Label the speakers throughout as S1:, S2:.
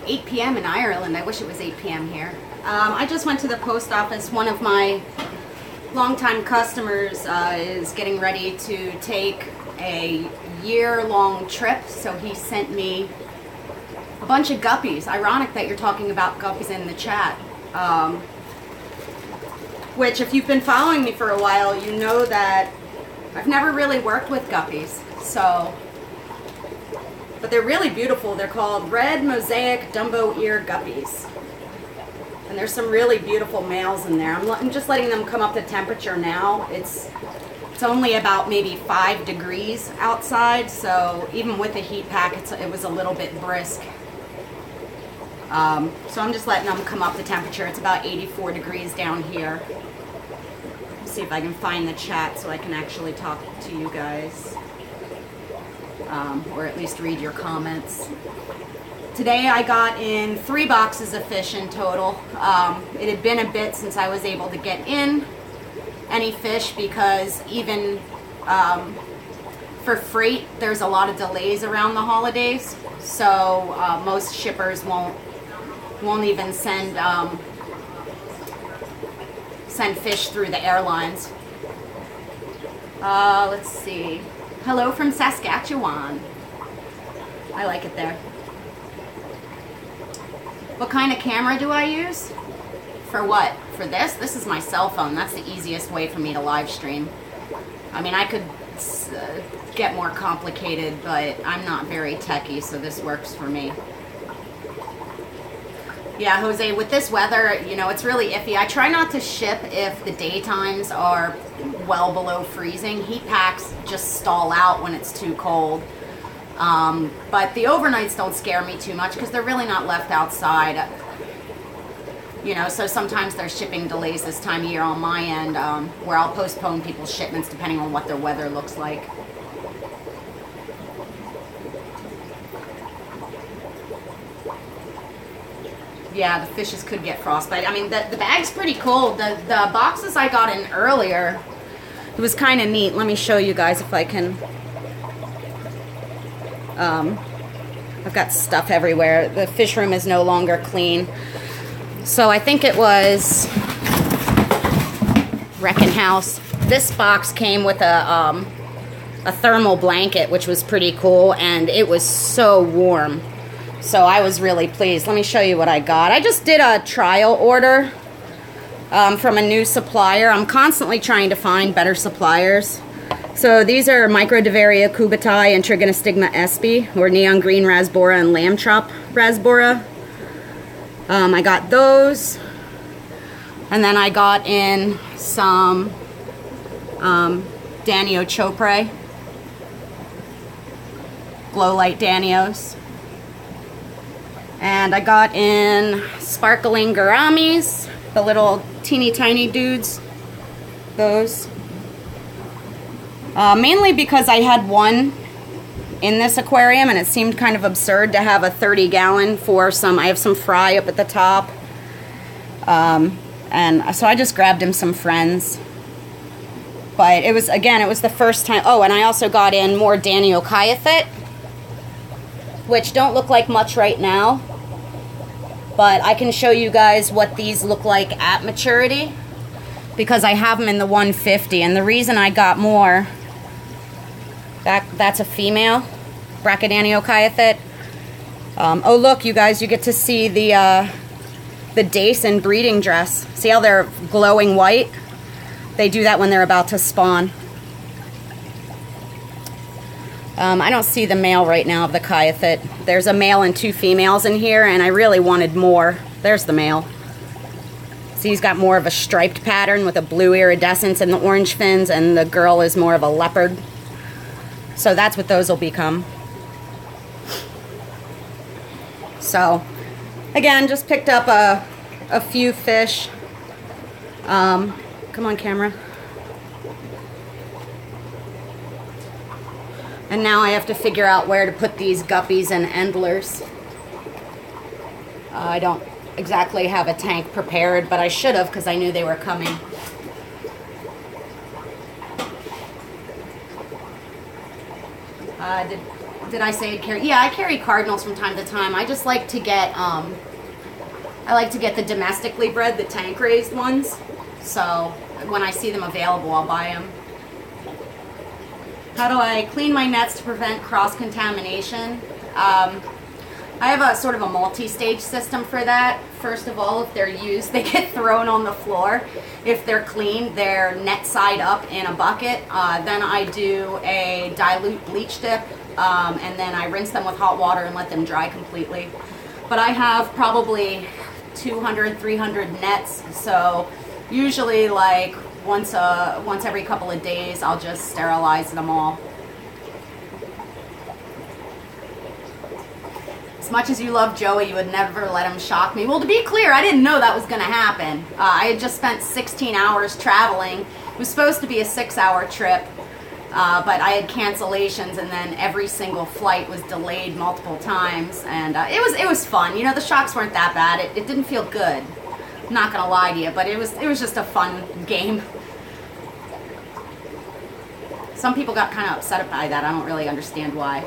S1: 8 p.m. in Ireland. I wish it was 8 p.m. here. I just went to the post office. One of my longtime customers is getting ready to take a year-long trip, so he sent me a bunch of guppies. Ironic that you're talking about guppies in the chat. Which, if you've been following me for a while, you know that I've never really worked with guppies. So, but they're really beautiful. They're called red mosaic Dumbo ear guppies. And there's some really beautiful males in there. I'm just letting them come up to temperature now. It's only about maybe 5 degrees outside, so even with the heat pack, it was a little bit brisk. So I'm just letting them come up to temperature. It's about 84 degrees down here. Let's see if I can find the chat so I can actually talk to you guys. Or at least read your comments. Today I got in 3 boxes of fish in total. It had been a bit since I was able to get in any fish because even for freight there's a lot of delays around the holidays. So most shippers won't even send fish through the airlines. Let's see. Hello from Saskatchewan. I like it there. What kind of camera do I use? For what? For this? This is my cell phone. That's the easiest way for me to live stream. I mean, I could get more complicated, but I'm not very techy, so this works for me. Yeah, Jose, with this weather, you know, it's really iffy. I try not to ship if the daytimes are well below freezing. Heat packs just stall out when it's too cold. But the overnights don't scare me too much because they're really not left outside. You know, so sometimes there's shipping delays this time of year on my end where I'll postpone people's shipments depending on what their weather looks like. Yeah, the fishes could get frostbite. I mean, the bag's pretty cold. The boxes I got in earlier, it was kind of neat. Let me show you guys if I can. I've got stuff everywhere. The fish room is no longer clean. So I think it was Wrecking House. This box came with a thermal blanket, which was pretty cool, and it was so warm. So I was really pleased. Let me show you what I got. I just did a trial order from a new supplier. I'm constantly trying to find better suppliers. So these are Microdevaria cubitai and Trigonostigma espi, or neon green rasbora and lamb chop rasbora. I got those. And then I got in some Danio chopre, glow light Danios. And I got in sparkling gouramis, the little teeny tiny dudes, those. Mainly because I had one in this aquarium and it seemed kind of absurd to have a 30-gallon for some. I have some fry up at the top. And so I just grabbed him some friends. But it was, again, it was the first time. Oh, and I also got in more Danio Kyathit, which don't look like much right now. But I can show you guys what these look like at maturity because I have them in the 150. And the reason I got more, that's a female Brachydanio Kyathit. Oh, look, you guys, you get to see the Dace breeding dress. See how they're glowing white? They do that when they're about to spawn. I don't see the male right now of the Kyathit. There's a male and 2 females in here, and I really wanted more. There's the male. See, he's got more of a striped pattern with a blue iridescence and the orange fins, and the girl is more of a leopard. So that's what those will become. So, again, just picked up a few fish. Come on, camera. And now I have to figure out where to put these guppies and endlers. I don't exactly have a tank prepared, but I should have because I knew they were coming. Did I say I'd carry? Yeah, I carry cardinals from time to time. I just like to get, I like to get the domestically bred, the tank raised ones. So when I see them available, I'll buy them. How do I clean my nets to prevent cross-contamination? I have a sort of a multi-stage system for that. First of all, if they're used, they get thrown on the floor. If they're clean, they're net side up in a bucket. Then I do a dilute bleach dip, and then I rinse them with hot water and let them dry completely. But I have probably 200, 300 nets, so usually like once every couple of days, I'll just sterilize them all. As much as you love Joey, you would never let him shock me. Well, to be clear, I didn't know that was going to happen. I had just spent 16 hours traveling. It was supposed to be a 6-hour trip, but I had cancellations, and then every single flight was delayed multiple times. And it was fun. You know, the shocks weren't that bad. It didn't feel good. I'm not going to lie to you, but it was just a fun game. Some people got kind of upset by that. I don't really understand why.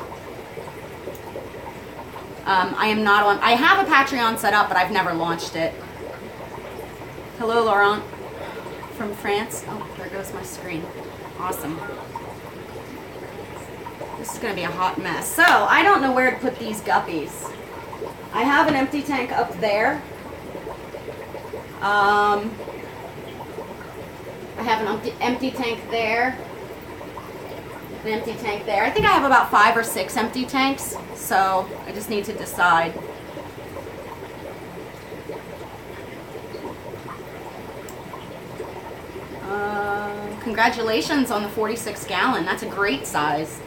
S1: I am not on. I have a Patreon set up, but I've never launched it. Hello, Laurent from France. Oh, there goes my screen. Awesome. This is going to be a hot mess. So, I don't know where to put these guppies. I have an empty tank up there. I have an empty tank there. An empty tank there. I think I have about 5 or 6 empty tanks, so I just need to decide. Congratulations on the 46 gallon. That's a great size.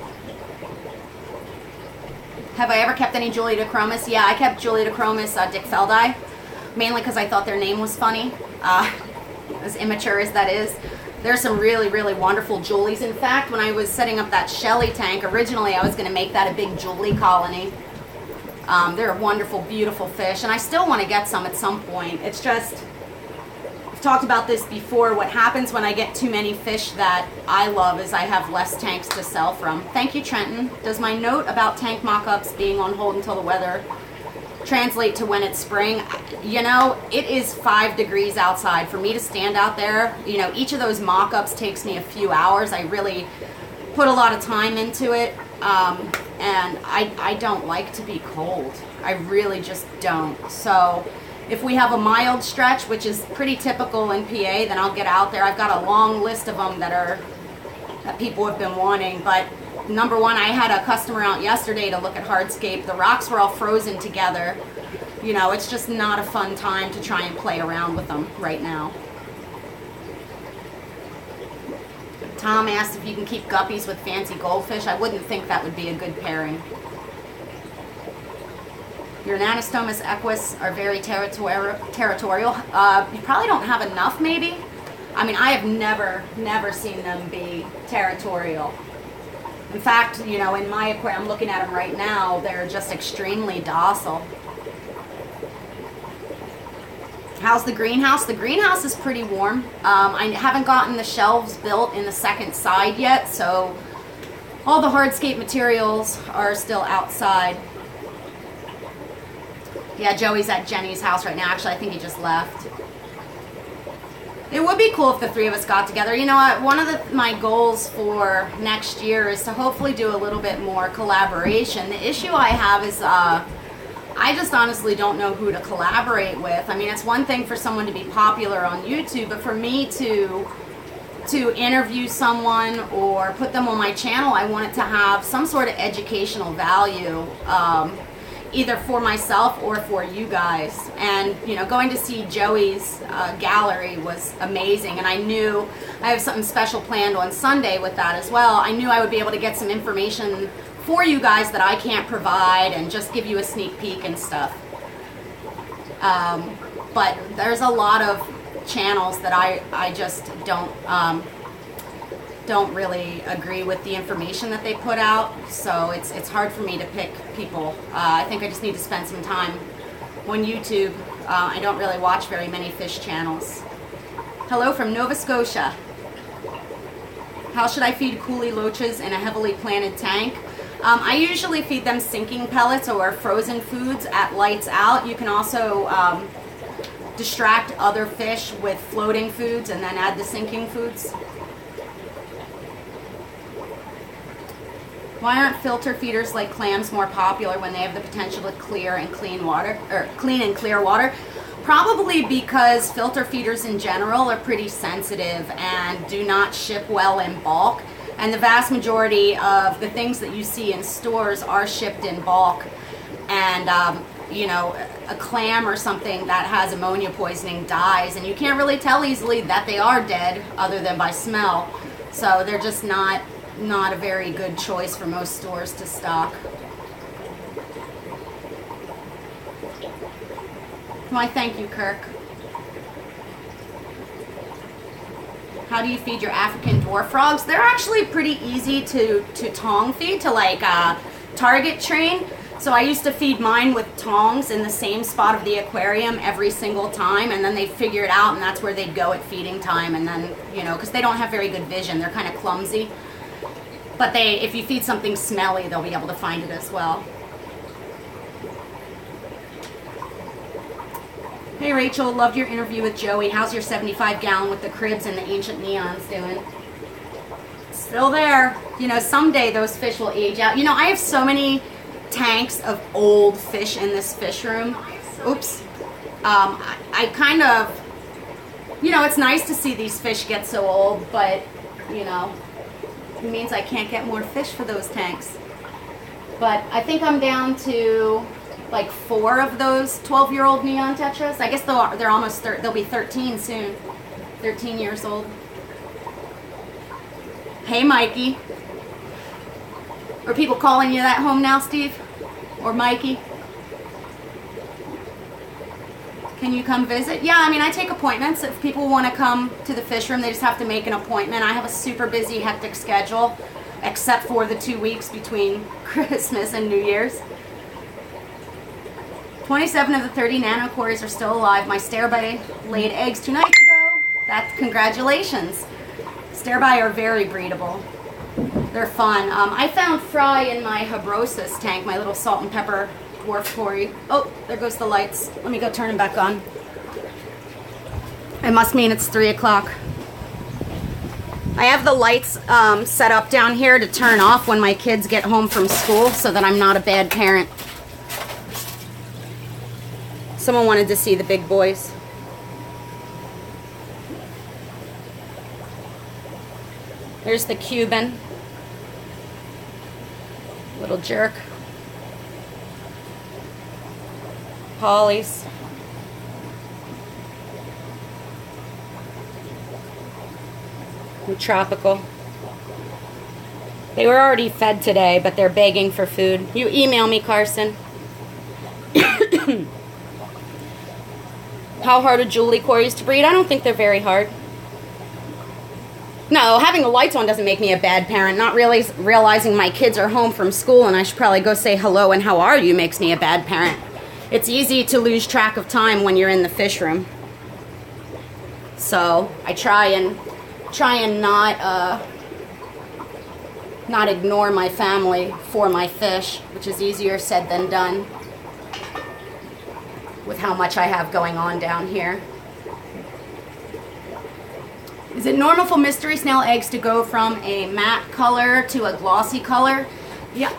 S1: Have I ever kept any Julia DeChromis? Yeah, I kept Julia DeChromis Dick Feldeye, mainly because I thought their name was funny, as immature as that is. There's some really, really wonderful Julies. In fact, when I was setting up that Shelly tank, originally I was going to make that a big Julie colony. They're a wonderful, beautiful fish, and I still want to get some at some point. It's just, I've talked about this before, what happens when I get too many fish that I love is I have less tanks to sell from. Thank you, Trenton. Does my note about tank mock-ups being on hold until the weather translate to when it's spring? You know, it is 5 degrees outside. For me to stand out there, you know, each of those mock-ups takes me a few hours. I really put a lot of time into it, and I don't like to be cold. I really just don't. So if we have a mild stretch, which is pretty typical in PA, then I'll get out there. I've got a long list of them that people have been wanting, but number one, I had a customer out yesterday to look at hardscape. The rocks were all frozen together. You know, it's just not a fun time to try and play around with them right now. Tom asked if you can keep guppies with fancy goldfish. I wouldn't think that would be a good pairing. Your Nanostomus equus are very territorial. You probably don't have enough, maybe. I mean, I have never seen them be territorial. In fact, you know, in my aquarium, I'm looking at them right now, they're just extremely docile. How's the greenhouse? The greenhouse is pretty warm. I haven't gotten the shelves built in the second side yet, so all the hardscape materials are still outside. Yeah, Joey's at Jenny's house right now. Actually, I think he just left. It would be cool if the 3 of us got together. You know what? One of my goals for next year is to hopefully do a little bit more collaboration. The issue I have is I just honestly don't know who to collaborate with. I mean, it's one thing for someone to be popular on YouTube, but for me to interview someone or put them on my channel, I want it to have some sort of educational value. Either for myself or for you guys. And you know, going to see Joey's gallery was amazing, and I knew I have something special planned on Sunday with that as well. I knew I would be able to get some information for you guys that I can't provide and just give you a sneak peek and stuff. But there's a lot of channels that I just don't really agree with the information that they put out, so it's hard for me to pick people. I think I just need to spend some time on YouTube. I don't really watch very many fish channels. Hello from Nova Scotia. How should I feed coolie loaches in a heavily planted tank? I usually feed them sinking pellets or frozen foods at lights out. You can also distract other fish with floating foods and then add the sinking foods. Why aren't filter feeders like clams more popular when they have the potential to clear and clean water, or clean and clear water? Probably because filter feeders in general are pretty sensitive and do not ship well in bulk. And the vast majority of the things that you see in stores are shipped in bulk. And, you know, a clam or something that has ammonia poisoning dies, and you can't really tell easily that they are dead other than by smell. So they're just not a very good choice for most stores to stock. Why, thank you, Kirk. How do you feed your African dwarf frogs? They're actually pretty easy to tong feed, to like target train. So I used to feed mine with tongs in the same spot of the aquarium every single time, and then they'd figure it out, and that's where they'd go at feeding time. And then, you know, because they don't have very good vision, they're kind of clumsy. But if you feed something smelly, they'll be able to find it as well. Hey Rachel, loved your interview with Joey. How's your 75-gallon with the cribs and the ancient neons doing? Still there. You know, someday those fish will age out. You know, I have so many tanks of old fish in this fish room. Oops. I kind of, you know, it's nice to see these fish get so old, but, you know, it means I can't get more fish for those tanks. But I think I'm down to like 4 of those 12-year-old neon tetras. I guess they're almost they'll be 13 soon. 13 years old. Hey, Mikey. Are people calling you that home now, Steve? Or Mikey? Can you come visit? Yeah, I mean, I take appointments. If people want to come to the fish room, they just have to make an appointment. I have a super busy, hectic schedule, except for the 2 weeks between Christmas and New Year's. 27 of the 30 nanocories are still alive. My stairby laid eggs 2 nights ago. That's congratulations. Stairby are very breedable. They're fun. I found fry in my Habrosus tank, my little salt and pepper dwarf cory. Oh, there goes the lights. Let me go turn them back on. It must mean it's 3 o'clock. I have the lights set up down here to turn off when my kids get home from school so that I'm not a bad parent. Someone wanted to see the big boys. There's the Cuban. Little jerk. Pollies. And tropical. They were already fed today, but they're begging for food. You email me, Carson. How hard are Julie cories to breed? I don't think they're very hard. No, having the lights on doesn't make me a bad parent. Not really realizing my kids are home from school and I should probably go say hello and how are you makes me a bad parent. It's easy to lose track of time when you're in the fish room. So I try and not ignore my family for my fish, which is easier said than done with how much I have going on down here. Is it normal for mystery snail eggs to go from a matte color to a glossy color? Yeah,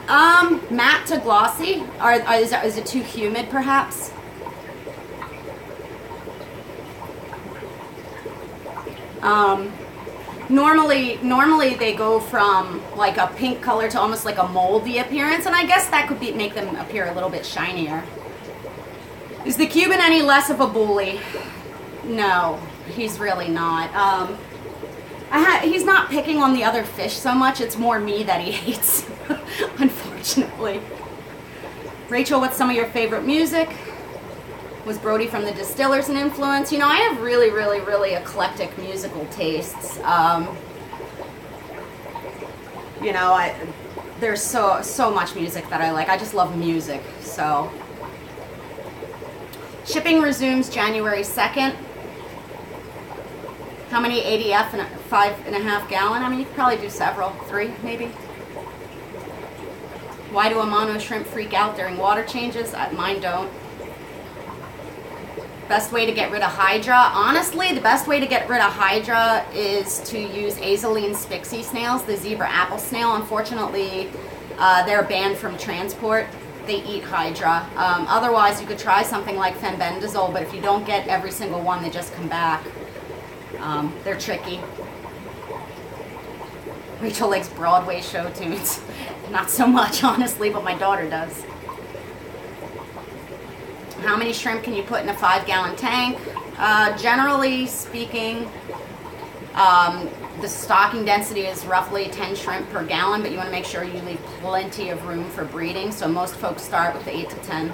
S1: matte to glossy. Is it too humid, perhaps? Normally they go from like a pink color to almost like a moldy appearance, and I guess that could make them appear a little bit shinier. Is the Cuban any less of a bully? No, he's really not. He's not picking on the other fish so much. It's more me that he hates, unfortunately. Rachel, what's some of your favorite music? Was Brody from the Distillers an influence? You know, I have really, really, really eclectic musical tastes. You know, there's so much music that I like. I just love music, so. Shipping resumes January 2nd. How many ADF in a 5.5 gallon? I mean, you could probably do several, 3 maybe. Why do Amano shrimp freak out during water changes? Mine don't. Best way to get rid of Hydra? Honestly, the best way to get rid of Hydra is to use Azaline spixie snails, the zebra apple snail. Unfortunately, they're banned from transport. They eat Hydra. Otherwise, you could try something like fenbendazole, but if you don't get every single one, they just come back. They're tricky. Rachel likes Broadway show tunes. Not so much, honestly, but my daughter does. How many shrimp can you put in a 5-gallon tank? Generally speaking, the stocking density is roughly 10 shrimp per gallon, but you want to make sure you leave plenty of room for breeding. So most folks start with the 8 to 10.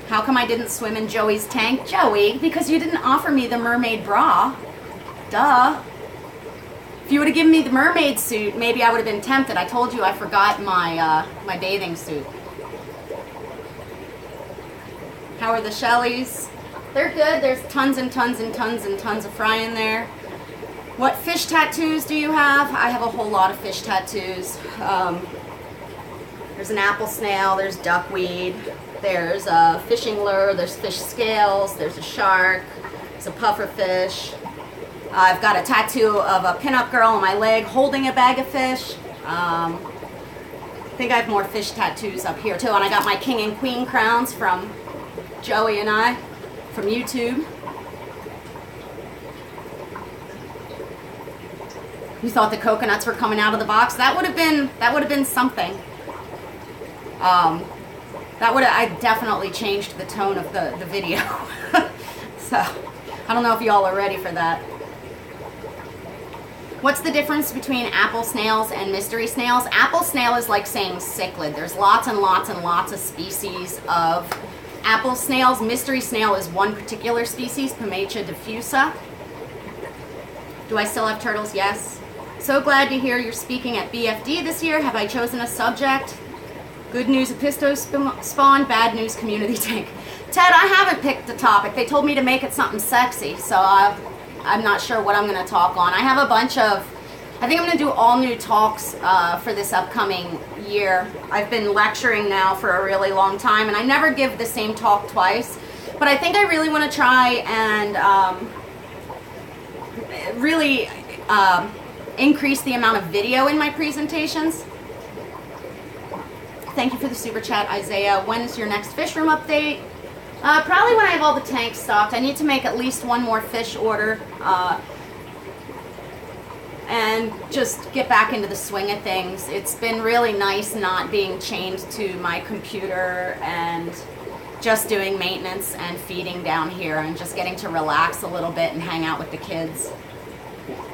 S1: How come I didn't swim in Joey's tank? Joey, because you didn't offer me the mermaid bra. Duh. If you would have given me the mermaid suit, maybe I would have been tempted. I told you I forgot my, my bathing suit. How are the Shelleys? They're good. There's tons and tons and tons and tons of fry in there. What fish tattoos do you have? I have a whole lot of fish tattoos. There's an apple snail, there's duckweed, there's a fishing lure, there's fish scales, there's a shark, there's a puffer fish. I've got a tattoo of a pinup girl on my leg holding a bag of fish. I think I have more fish tattoos up here too, and I got my king and queen crowns from Joey and I from YouTube. You thought the coconuts were coming out of the box? That would have been something. I definitely changed the tone of the video. So I don't know if y'all are ready for that. What's the difference between apple snails and mystery snails? Apple snail is like saying cichlid. There's lots and lots and lots of species of apple snails. Mystery snail is one particular species, Pomatia diffusa. Do I still have turtles? Yes. So glad to hear you're speaking at BFD this year. Have I chosen a subject? Good news, Episto spawn, bad news, community tank. Ted, I haven't picked a topic. They told me to make it something sexy, so I'm not sure what I'm going to talk on. I have a bunch of, I think I'm going to do all new talks for this upcoming year. I've been lecturing now for a really long time, and I never give the same talk twice. But I think I really want to try and really increase the amount of video in my presentations. Thank you for the super chat, Isaiah. When is your next Fishroom update? Probably when I have all the tanks stocked. I need to make at least one more fish order and just get back into the swing of things. It's been really nice not being chained to my computer and just doing maintenance and feeding down here and just getting to relax a little bit and hang out with the kids.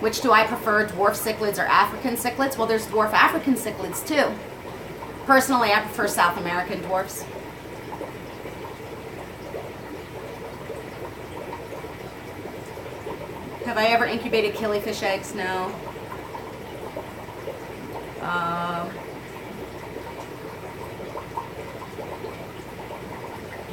S1: Which do I prefer, dwarf cichlids or African cichlids? Well, there's dwarf African cichlids too. Personally, I prefer South American dwarfs. Have I ever incubated killifish eggs? No.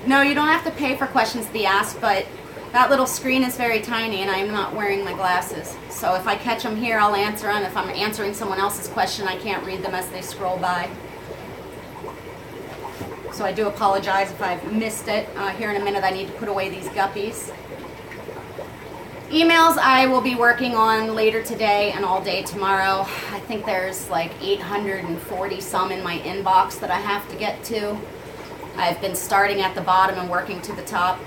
S1: No, you don't have to pay for questions to be asked, but that little screen is very tiny and I'm not wearing my glasses. So if I catch them here, I'll answer them. If I'm answering someone else's question, I can't read them as they scroll by. So I do apologize if I've missed it. Here in a minute I need to put away these guppies. Emails I will be working on later today and all day tomorrow. I think there's like 840 some in my inbox that I have to get to. I've been starting at the bottom and working to the top.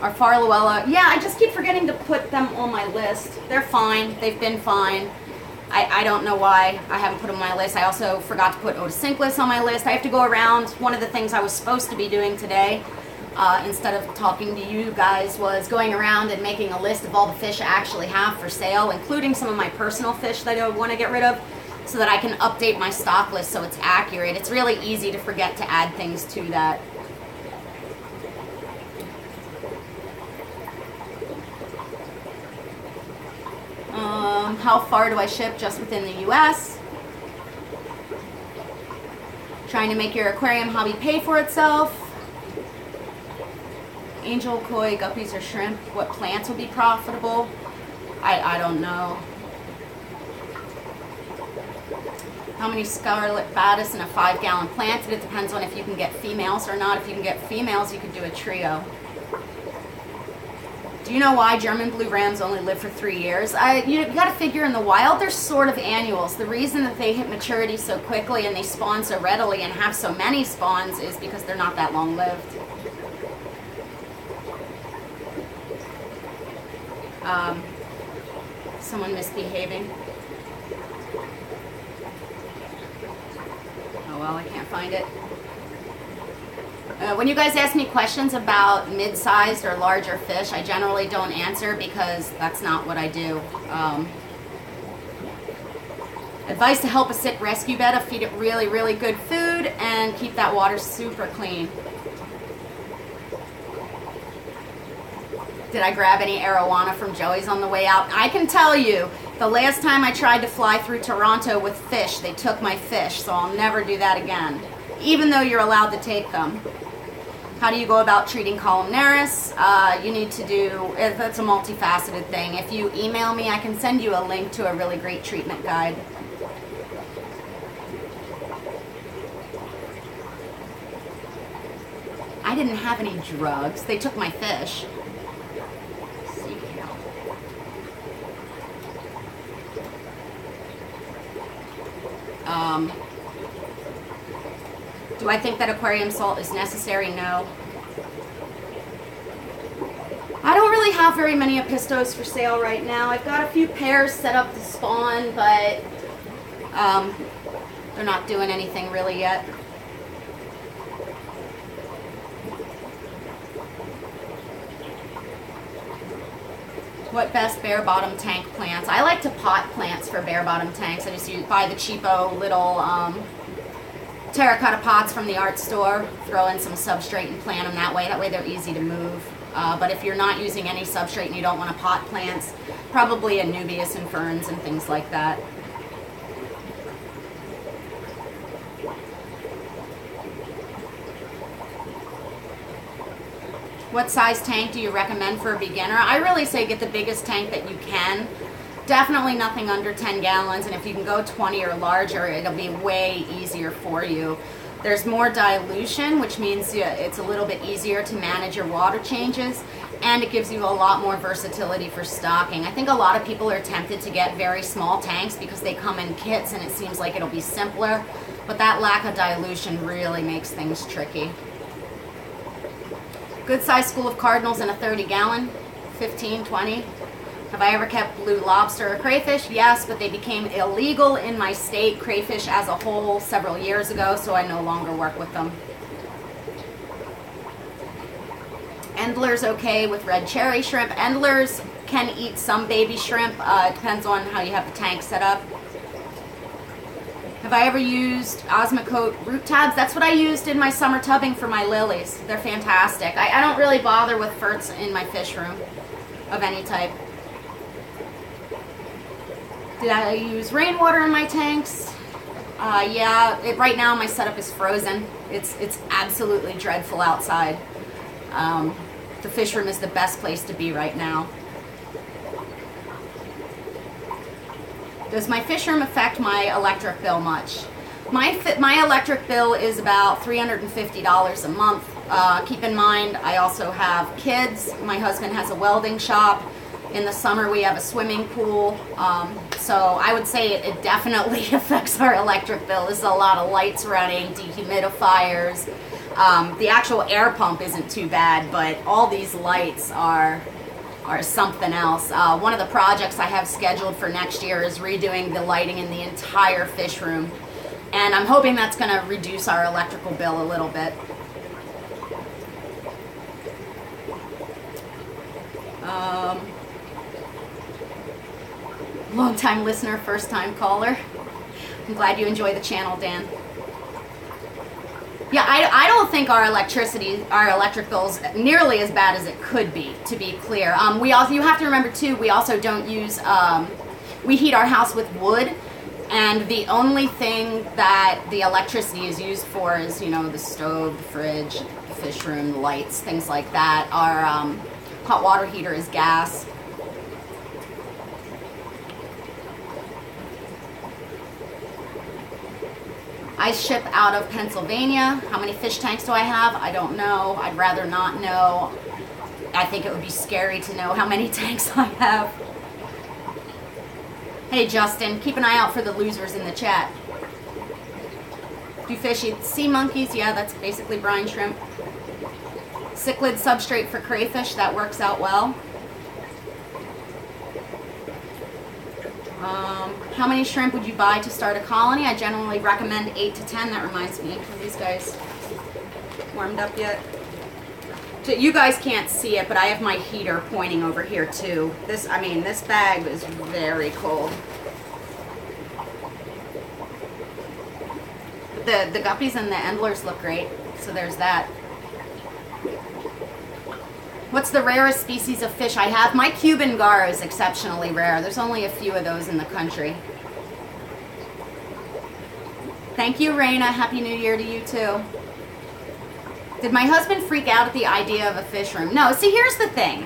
S1: Our Farluella, yeah, I just keep forgetting to put them on my list. They're fine. They've been fine. I don't know why I haven't put them on my list. I also forgot to put Otocinclus on my list. I have to go around. One of the things I was supposed to be doing today, instead of talking to you guys, was going around and making a list of all the fish I actually have for sale, including some of my personal fish that I want to get rid of, so that I can update my stock list so it's accurate. It's really easy to forget to add things to that. How far do I ship just within the US? Trying to make your aquarium hobby pay for itself. Angel, koi, guppies, or shrimp. What plants would be profitable? I don't know. How many scarlet batis in a 5-gallon plant? It depends on if you can get females or not. If you can get females, you could do a trio. Do you know why German blue rams only live for 3 years? You got to figure in the wild, they're sort of annuals. The reason that they hit maturity so quickly and they spawn so readily and have so many spawns is because they're not that long lived. Someone misbehaving. Oh well, I can't find it. When you guys ask me questions about mid-sized or larger fish, I generally don't answer because that's not what I do. Advice to help a sick rescue betta: feed it really, really good food and keep that water super clean. Did I grab any arowana from Joey's on the way out? I can tell you, the last time I tried to fly through Toronto with fish, they took my fish, so I'll never do that again, even though you're allowed to take them. How do you go about treating columnaris? You need to do, that's a multifaceted thing. If you email me, I can send you a link to a really great treatment guide. I didn't have any drugs. They took my fish. Do I think that aquarium salt is necessary? No. I don't really have very many Apistos for sale right now. I've got a few pairs set up to spawn, but they're not doing anything really yet. What best bare bottom tank plants? I like to pot plants for bare bottom tanks. I just buy the cheapo little terracotta pots from the art store, throw in some substrate and plant them that way. That way they're easy to move. But if you're not using any substrate and you don't want to pot plants, probably Anubias and ferns and things like that. What size tank do you recommend for a beginner? I really say get the biggest tank that you can. Definitely nothing under 10 gallons, and if you can go 20 or larger, it'll be way easier for you. There's more dilution, which means it's a little bit easier to manage your water changes, and it gives you a lot more versatility for stocking. I think a lot of people are tempted to get very small tanks because they come in kits and it seems like it'll be simpler, but that lack of dilution really makes things tricky. Good size school of cardinals in a 30-gallon, 15, 20. Have I ever kept blue lobster or crayfish? Yes, but they became illegal in my state, crayfish as a whole, several years ago, so I no longer work with them. Endler's okay with red cherry shrimp. Endlers can eat some baby shrimp. It depends on how you have the tank set up. Have I ever used Osmocote root tabs? That's what I used in my summer tubbing for my lilies. They're fantastic. I don't really bother with ferts in my fish room of any type. Did I use rainwater in my tanks? Yeah, right now my setup is frozen. It's absolutely dreadful outside. The fish room is the best place to be right now. Does my fish room affect my electric bill much? My electric bill is about $350 a month. Keep in mind, I also have kids. My husband has a welding shop. In the summer, we have a swimming pool. So I would say it definitely affects our electric bill. There's a lot of lights running, dehumidifiers. The actual air pump isn't too bad, but all these lights are something else. One of the projects I have scheduled for next year is redoing the lighting in the entire fish room. And I'm hoping that's going to reduce our electrical bill a little bit. Long-time listener, first-time caller. I'm glad you enjoy the channel, Dan. Yeah, I don't think our electric bill's nearly as bad as it could be, to be clear. You have to remember too, we also don't use, we heat our house with wood, and the only thing that the electricity is used for is, you know, the stove, the fridge, the fish room, the lights, things like that. Our hot water heater is gas. I ship out of Pennsylvania. How many fish tanks do I have? I don't know. I'd rather not know. I think it would be scary to know how many tanks I have. Hey Justin, keep an eye out for the losers in the chat. Do fish eat sea monkeys? Yeah, that's basically brine shrimp. Cichlid substrate for crayfish, that works out well. How many shrimp would you buy to start a colony? I generally recommend 8 to 10. That reminds me, are these guys warmed up yet? You guys can't see it, but I have my heater pointing over here too. This bag is very cold. But the guppies and the endlers look great, so there's that. What's the rarest species of fish I have? My Cuban gar is exceptionally rare. There's only a few of those in the country. Thank you, Raina. Happy New Year to you too. Did my husband freak out at the idea of a fish room? No, see, here's the thing.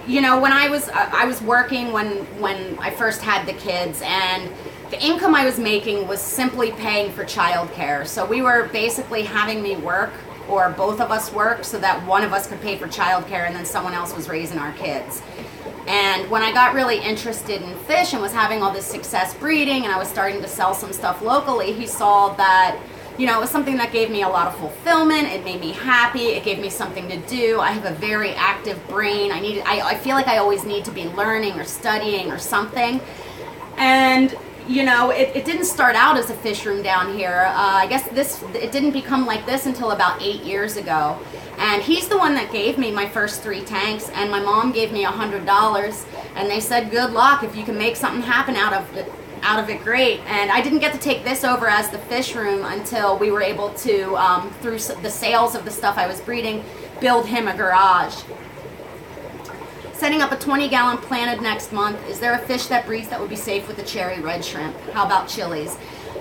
S1: You know, when I was working when I first had the kids, and the income I was making was simply paying for childcare. So we were basically having me work, or both of us work, so that one of us could pay for childcare and then someone else was raising our kids. And when I got really interested in fish and was having all this success breeding, and I was starting to sell some stuff locally, he saw that, you know, it was something that gave me a lot of fulfillment. It made me happy. It gave me something to do. I have a very active brain. I feel like I always need to be learning or studying or something. And you know, it didn't start out as a fish room down here. I guess it didn't become like this until about 8 years ago. And he's the one that gave me my first 3 tanks, and my mom gave me $100, and they said, good luck. If you can make something happen out of it, great. And I didn't get to take this over as the fish room until we were able to, through the sales of the stuff I was breeding, build him a garage. Setting up a 20-gallon planted next month. Is there a fish that breeds that would be safe with the cherry red shrimp? How about chilies?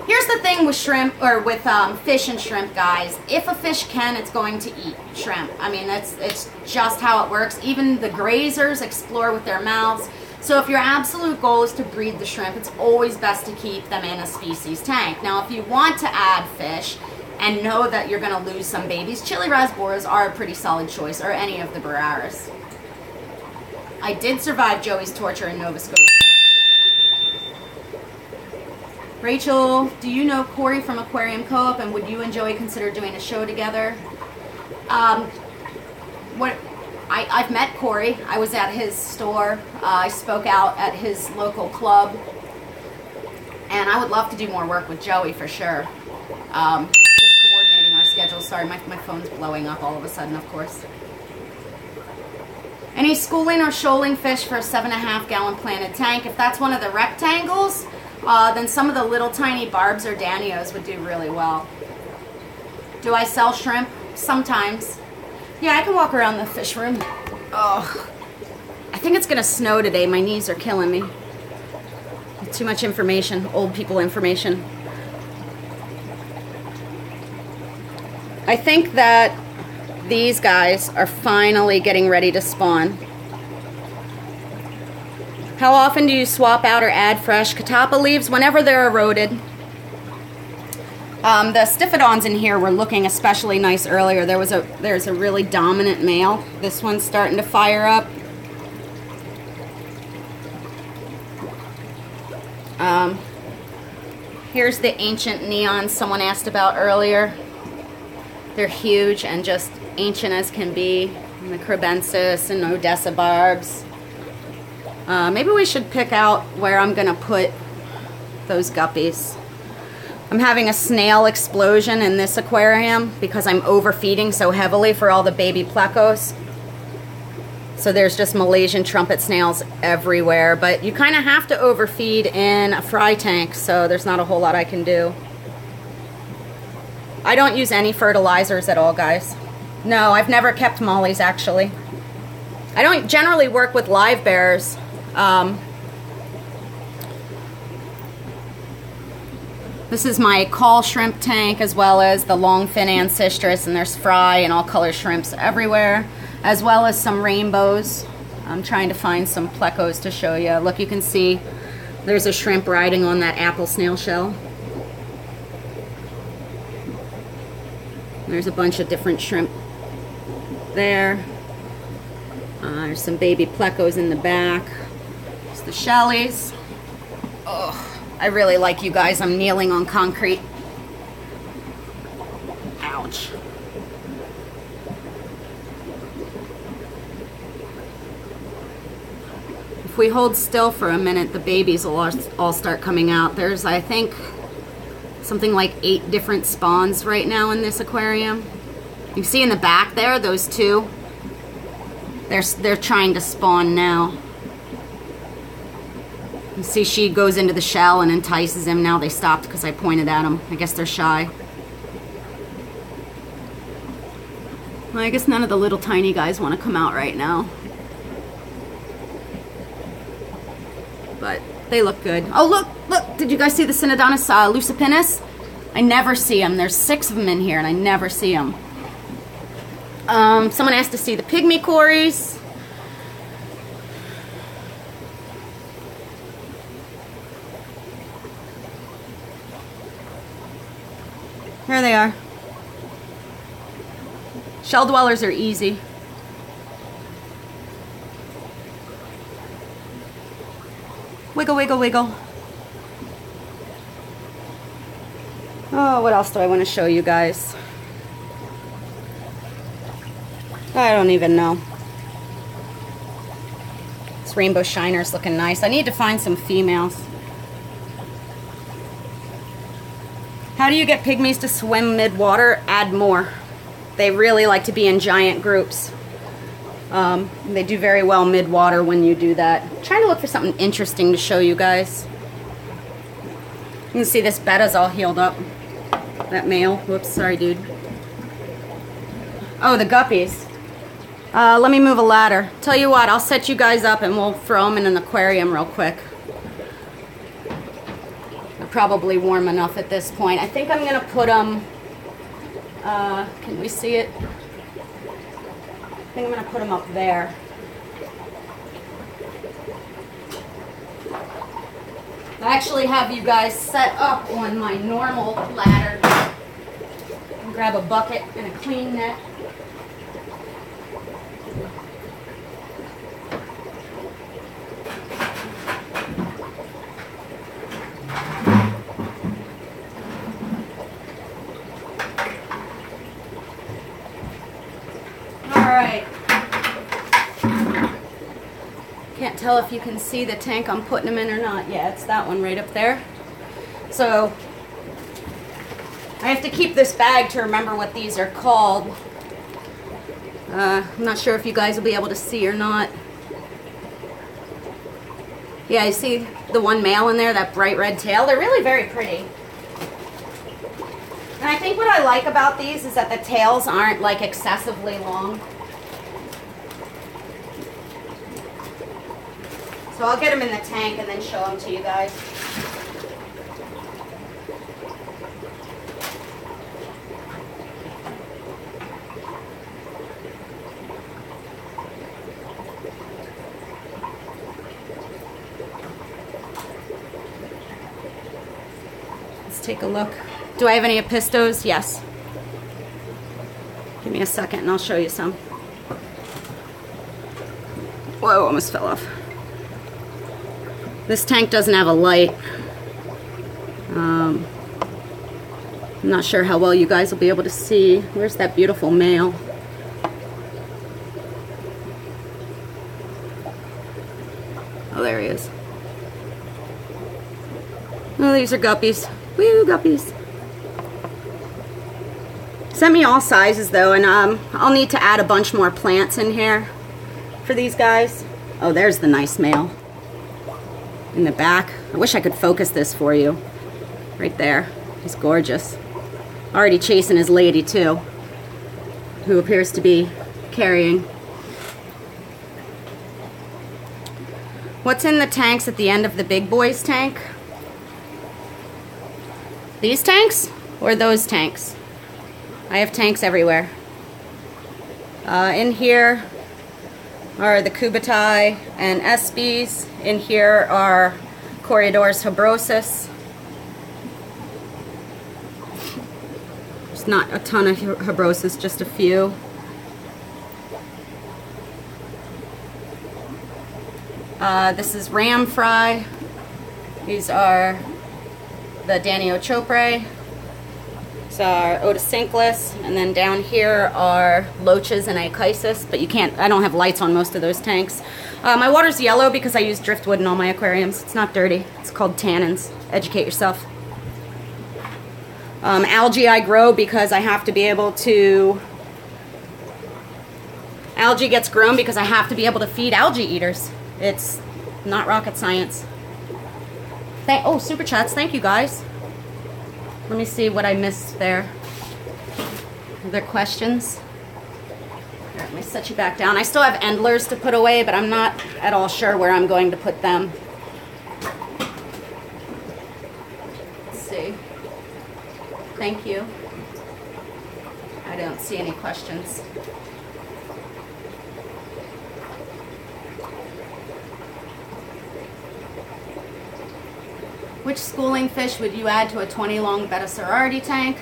S1: Here's the thing with shrimp, or with fish and shrimp, guys. If a fish can, it's going to eat shrimp. I mean, it's just how it works. Even the grazers explore with their mouths. So if your absolute goal is to breed the shrimp, it's always best to keep them in a species tank. Now, if you want to add fish and know that you're going to lose some babies, chili rasboras are a pretty solid choice, or any of the Barraras. I did survive Joey's torture in Nova Scotia. Rachel, do you know Corey from Aquarium Co-op, and would you and Joey consider doing a show together? I've met Corey. I was at his store. I spoke out at his local club. And I would love to do more work with Joey for sure. Just coordinating our schedules. Sorry, my phone's blowing up all of a sudden, of course. Any schooling or shoaling fish for a 7.5-gallon planted tank? If that's one of the rectangles, then some of the little tiny barbs or danios would do really well. Do I sell shrimp? Sometimes. Yeah, I can walk around the fish room. Oh, I think it's gonna snow today. My knees are killing me. Too much information, old people information. I think that these guys are finally getting ready to spawn. How often do you swap out or add fresh catappa leaves? Whenever they're eroded. The Stiphodons in here were looking especially nice earlier. There's a really dominant male. This one's starting to fire up. Here's the ancient neons someone asked about earlier. They're huge and just ancient as can be. And the Crebensis and Odessa barbs. Maybe we should pick out where I'm gonna put those guppies. I'm having a snail explosion in this aquarium because I'm overfeeding so heavily for all the baby plecos. So there's just Malaysian trumpet snails everywhere, but you kind of have to overfeed in a fry tank, so there's not a whole lot I can do. I don't use any fertilizers at all, guys. No, I've never kept mollies, actually. I don't generally work with live bears. This is my call shrimp tank, as well as the longfin ancestris, and there's fry and all color shrimps everywhere, as well as some rainbows. I'm trying to find some plecos to show you. Look, you can see there's a shrimp riding on that apple snail shell. There's a bunch of different shrimp there. There's some baby plecos in the back. There's the shellies. Oh, I really like you guys. I'm kneeling on concrete. Ouch. If we hold still for a minute, the babies will all start coming out. There's, I think, something like 8 different spawns right now in this aquarium. You see in the back there, those 2. They're trying to spawn now. You see she goes into the shell and entices him. Now they stopped because I pointed at them. I guess they're shy. Well, I guess none of the little tiny guys want to come out right now. But they look good. Oh, look! Did you guys see the Synodontis lucipinus? I never see them. There's 6 of them in here, and I never see them. Someone asked to see the pygmy cories. Here they are. Shell dwellers are easy. Wiggle, wiggle, wiggle. Oh, what else do I want to show you guys? I don't even know. This rainbow shiner's looking nice. I need to find some females. How do you get pygmies to swim mid-water? Add more. They really like to be in giant groups. They do very well mid-water when you do that. I'm trying to look for something interesting to show you guys. You can see this betta's all healed up. That male. Whoops, sorry, dude. Oh, the guppies. Let me move a ladder. Tell you what, I'll set you guys up and we'll throw them in an aquarium real quick. They're probably warm enough at this point. I think I'm going to put them... can we see it? I think I'm going to put them up there. I actually have you guys set up on my normal ladder. I'll grab a bucket and a clean net. Alright. Can't tell if you can see the tank I'm putting them in or not. Yeah, it's that one right up there. So, I have to keep this bag to remember what these are called. I'm not sure if you guys will be able to see or not. Yeah, you see the one male in there, that bright red tail? They're really very pretty. And I think what I like about these is that the tails aren't like excessively long. So I'll get them in the tank and then show them to you guys. Let's take a look. Do I have any Apistos? Yes. Give me a second and I'll show you some. Whoa, almost fell off. This tank doesn't have a light. I'm not sure how well you guys will be able to see. Where's that beautiful male? Oh, there he is. Oh, these are guppies. Woo, guppies. Sent me all sizes though, and I'll need to add a bunch more plants in here for these guys. Oh, there's the nice male in the back. I wish I could focus this for you. Right there. He's gorgeous. Already chasing his lady too, who appears to be carrying. What's in the tanks at the end of the big boys tank? These tanks or those tanks? I have tanks everywhere. In here are the Cubitai and Espies. In here are Corridors Hobrosus. There's not a ton of Habrosis, just a few. This is ram fry. These are the Danio Chopre. These are Otocinclus, and then down here are loaches and Achisis, but you can't, I don't have lights on most of those tanks. My water's yellow because I use driftwood in all my aquariums. It's not dirty. It's called tannins. Educate yourself. Algae I grow because I have to be able to, algae gets grown because I have to be able to feed algae eaters. It's not rocket science. Oh, super chats. Thank you, guys. Let me see what I missed there. Other questions? Here, let me set you back down. I still have endlers to put away, but I'm not at all sure where I'm going to put them. Let's see. Thank you. I don't see any questions. Which schooling fish would you add to a 20 long betta sorority tank?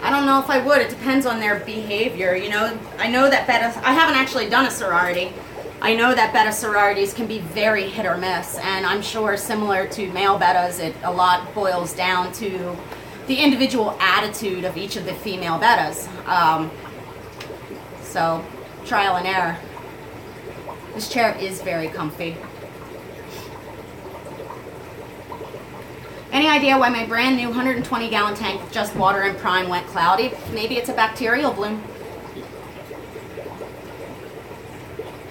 S1: I don't know if I would. It depends on their behavior. You know, I know that betta, I haven't actually done a sorority. I know that betta sororities can be very hit or miss, and I'm sure similar to male bettas, it a lot boils down to the individual attitude of each of the female bettas. So, trial and error. This chair is very comfy. Any idea why my brand new 120 gallon tank with just water and prime went cloudy? Maybe it's a bacterial bloom.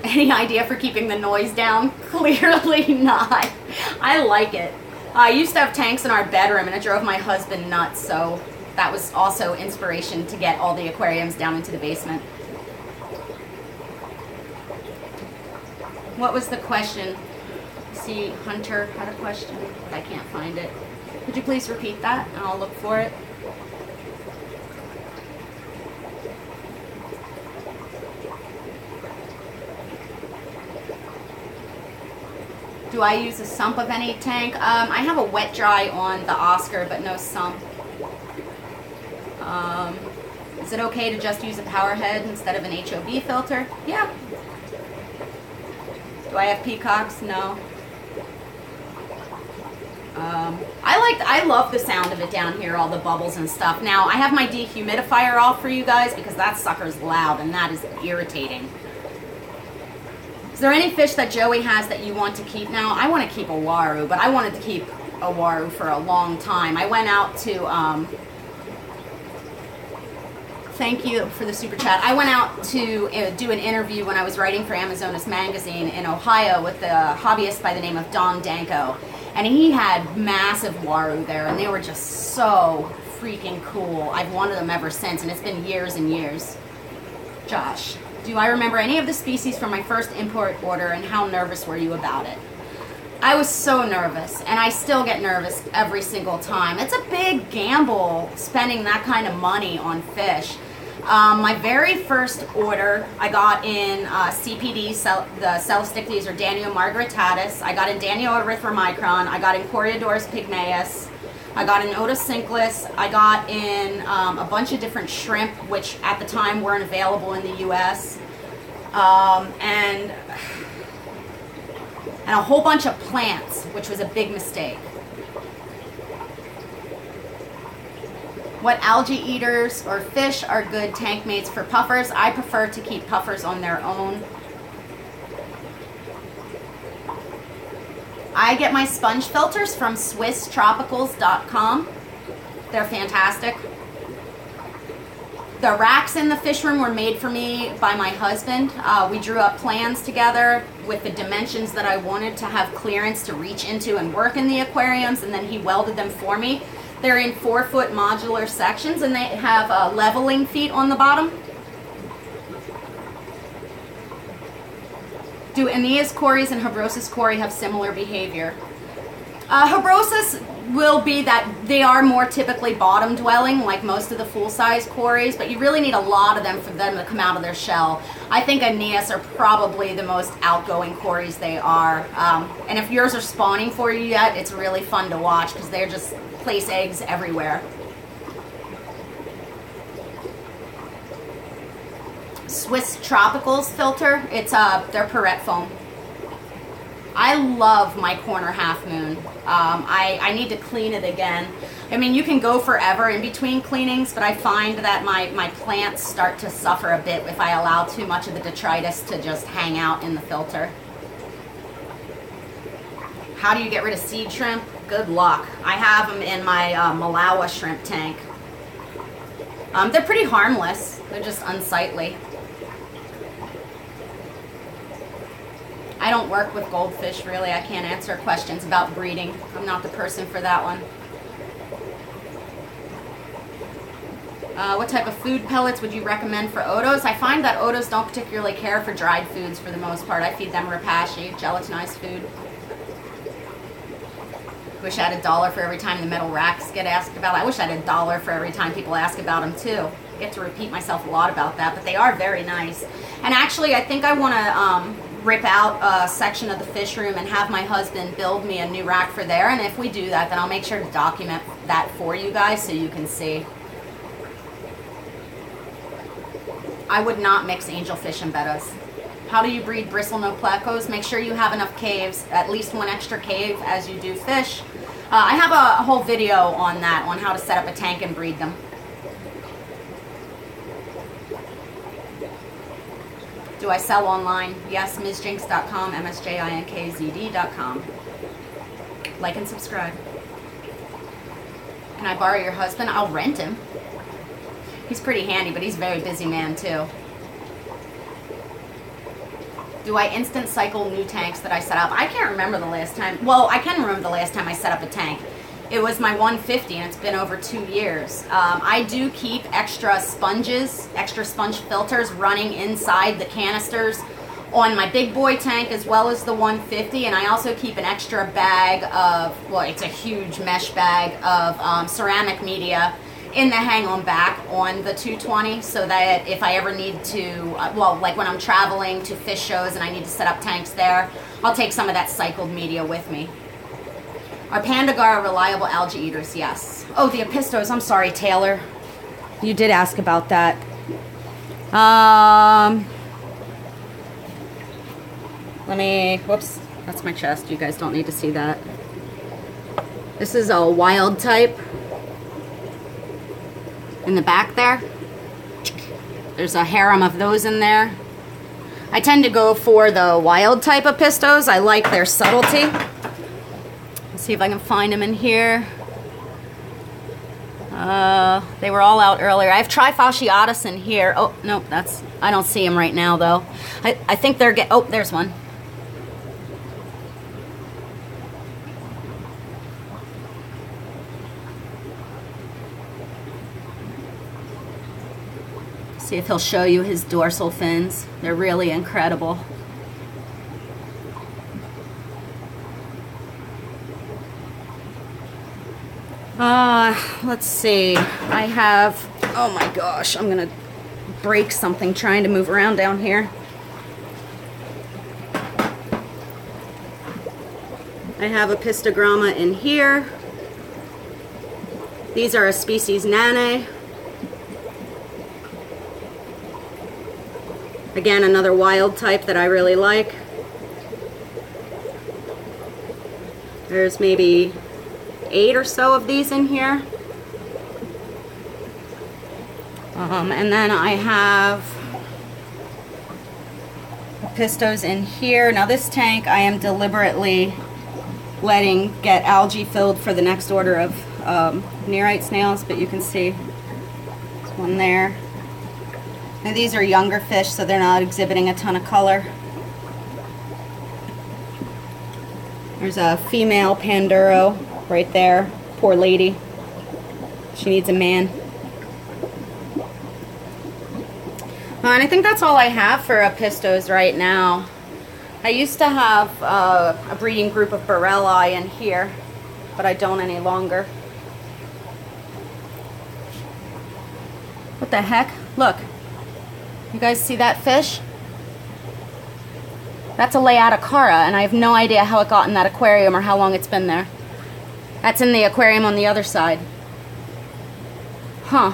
S1: Any idea for keeping the noise down? Clearly not. I like it. I used to have tanks in our bedroom and it drove my husband nuts, so that was also inspiration to get all the aquariums down into the basement. What was the question? See, Hunter had a question, but I can't find it. Could you please repeat that and I'll look for it? Do I use a sump of any tank? I have a wet dry on the Oscar, but no sump. Is it okay to just use a power head instead of an HOB filter? Yeah. Do I have peacocks? No. I love the sound of it down here, all the bubbles and stuff. Now, I have my dehumidifier off for you guys because that sucker's loud and that is irritating. Is there any fish that Joey has that you want to keep now? I want to keep a waru, but I wanted to keep a waru for a long time. I went out to, thank you for the super chat. I went out to do an interview when I was writing for Amazonas Magazine in Ohio with a hobbyist by the name of Don Danko. And he had massive waru there, and they were just so freaking cool. I've wanted them ever since, and it's been years and years. Josh, do I remember any of the species from my first import order, and how nervous were you about it? I was so nervous, and I still get nervous every single time. It's a big gamble spending that kind of money on fish. My very first order, I got in CPD, the Celestictes or Danio margaritatis. I got in Danio erythromicron. I got in Coreodorus pygmaeus. I got in Otocinclus. I got in a bunch of different shrimp, which at the time weren't available in the U.S. And a whole bunch of plants, which was a big mistake. What algae eaters or fish are good tank mates for puffers? I prefer to keep puffers on their own. I get my sponge filters from SwissTropicals.com. They're fantastic. The racks in the fish room were made for me by my husband. We drew up plans together with the dimensions that I wanted to have clearance to reach into and work in the aquariums, and then he welded them for me. They're in 4-foot modular sections, and they have leveling feet on the bottom. Do Aeneas cories and Habrosis cory have similar behavior? Habrosis will be that they are more typically bottom dwelling, like most of the full-size cories, but you really need a lot of them for them to come out of their shell. I think Aeneas are probably the most outgoing cories they are. And if yours are spawning for you yet, it's really fun to watch because they're just place eggs everywhere. Swiss Tropicals filter. It's their Perrette foam. I love my corner half moon. I need to clean it again. I mean, you can go forever in between cleanings, but I find that my plants start to suffer a bit if I allow too much of the detritus to just hang out in the filter. How do you get rid of seed shrimp? Good luck. I have them in my Malawi shrimp tank. They're pretty harmless. They're just unsightly. I don't work with goldfish, really. I can't answer questions about breeding. I'm not the person for that one. What type of food pellets would you recommend for otos? I find that otos don't particularly care for dried foods for the most part. I feed them rapashi, gelatinized food. Wish I had $1 for every time the metal racks get asked about. I wish I had $1 for every time people ask about them too. I get to repeat myself a lot about that, but they are very nice. And actually, I think I want to rip out a section of the fish room and have my husband build me a new rack for there. And if we do that, then I'll make sure to document that for you guys so you can see. I would not mix angelfish and bettas. How do you breed bristlenose plecos? Make sure you have enough caves, at least one extra cave as you do fish. I have a whole video on that, on how to set up a tank and breed them. Do I sell online? Yes, MsJinx.com, MsJinkzd.com. Like and subscribe. Can I borrow your husband? I'll rent him. He's pretty handy, but he's a very busy man too. Do I instant cycle new tanks that I set up? I can't remember the last time. Well, I can remember the last time I set up a tank. It was my 150 and it's been over 2 years. I do keep extra sponges, extra sponge filters running inside the canisters on my big boy tank as well as the 150, and I also keep an extra bag of, well, it's a huge mesh bag of ceramic media in the hang-on back on the 220, so that if I ever need to, well, like when I'm traveling to fish shows and I need to set up tanks there, I'll take some of that cycled media with me. Are Pandagar reliable algae eaters? Yes. Oh, the Apistos. I'm sorry, Taylor. You did ask about that. Let me, whoops, that's my chest. You guys don't need to see that. This is a wild type. In the back there, there's a harem of those in there. I tend to go for the wild type of pistos. I like their subtlety. Let's see if I can find them in here. They were all out earlier. I have Trifasciatus in here. Oh, no, that's, I don't see them right now though. I think they're oh, there's one. See if he'll show you his dorsal fins. They're really incredible. Let's see. I have, oh my gosh, I'm gonna break something trying to move around down here. I have a pistogramma in here. These are a species Nanae. Again, another wild type that I really like. There's maybe 8 or so of these in here. And then I have pistos in here. Now this tank I am deliberately letting get algae filled for the next order of nearite snails, but you can see there's one there. And these are younger fish, so they're not exhibiting a ton of color. There's a female Panduro right there. Poor lady. She needs a man. And I think that's all I have for Apistos right now. I used to have a breeding group of Borelli in here, but I don't any longer. What the heck? Look. You guys see that fish? That's a Laeticara, and I have no idea how it got in that aquarium or how long it's been there. That's in the aquarium on the other side. Huh.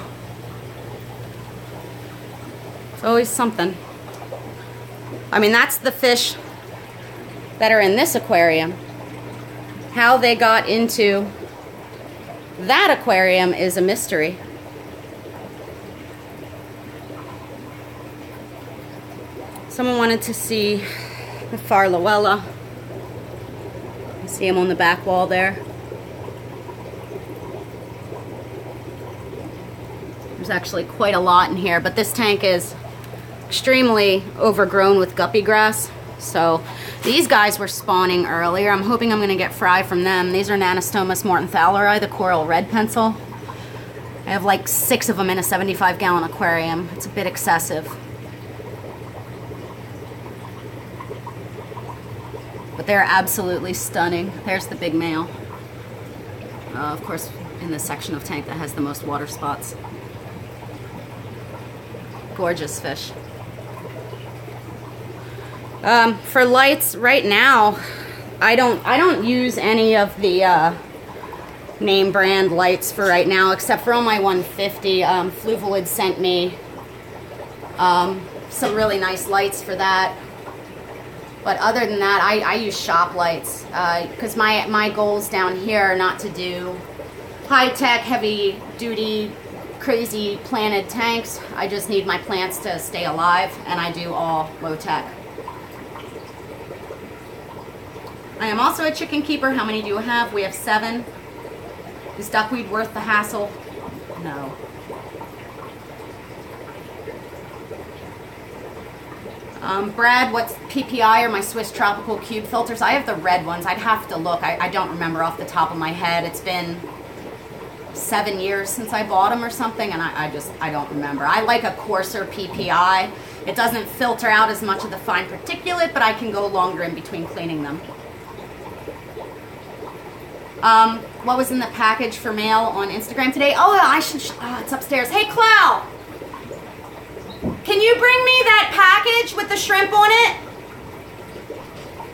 S1: always something. I mean, that's the fish that are in this aquarium. How they got into that aquarium is a mystery. Someone wanted to see the Farlowella. You see him on the back wall there. There's actually quite a lot in here, but this tank is extremely overgrown with guppy grass. So these guys were spawning earlier. I'm hoping I'm going to get fry from them. These are Nanostomus mortenthaleri, the coral red pencil. I have like 6 of them in a 75-gallon aquarium. It's a bit excessive. But they're absolutely stunning. There's the big male. Of course, in the section of tank that has the most water spots. Gorgeous fish. For lights right now, I don't use any of the name brand lights for right now, except for on my 150. Fluvalid sent me some really nice lights for that. But other than that, I use shop lights because my goals down here are not to do high-tech, heavy-duty, crazy planted tanks. I just need my plants to stay alive, and I do all low-tech. I am also a chicken keeper. How many do you have? We have 7. Is duckweed worth the hassle? No. Brad, what's PPI or my Swiss Tropical Cube filters? I have the red ones. I'd have to look. I don't remember off the top of my head. It's been 7 years since I bought them or something, and I don't remember. I like a coarser PPI. It doesn't filter out as much of the fine particulate, but I can go longer in between cleaning them. What was in the package for mail on Instagram today? Oh, I should, it's upstairs. Hey, Clow! Can you bring me that package with the shrimp on it?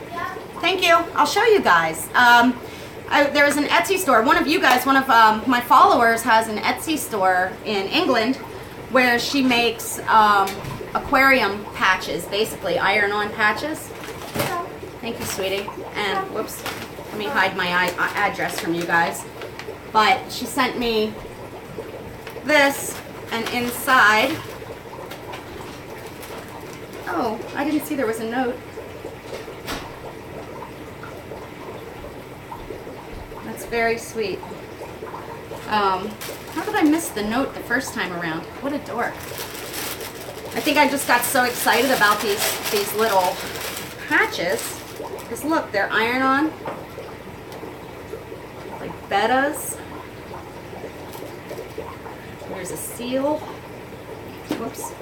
S1: Yeah. Thank you. I'll show you guys. There is an Etsy store. One of you guys, one of my followers has an Etsy store in England where she makes aquarium patches, basically iron-on patches. Yeah. Thank you, sweetie. And, whoops, let me hide my address from you guys. But she sent me this, and inside... Oh, I didn't see there was a note. That's very sweet. How did I miss the note the first time around? What a dork. I think I just got so excited about these little patches. Because look, they're iron-on. Like bettas. There's a seal. Whoops.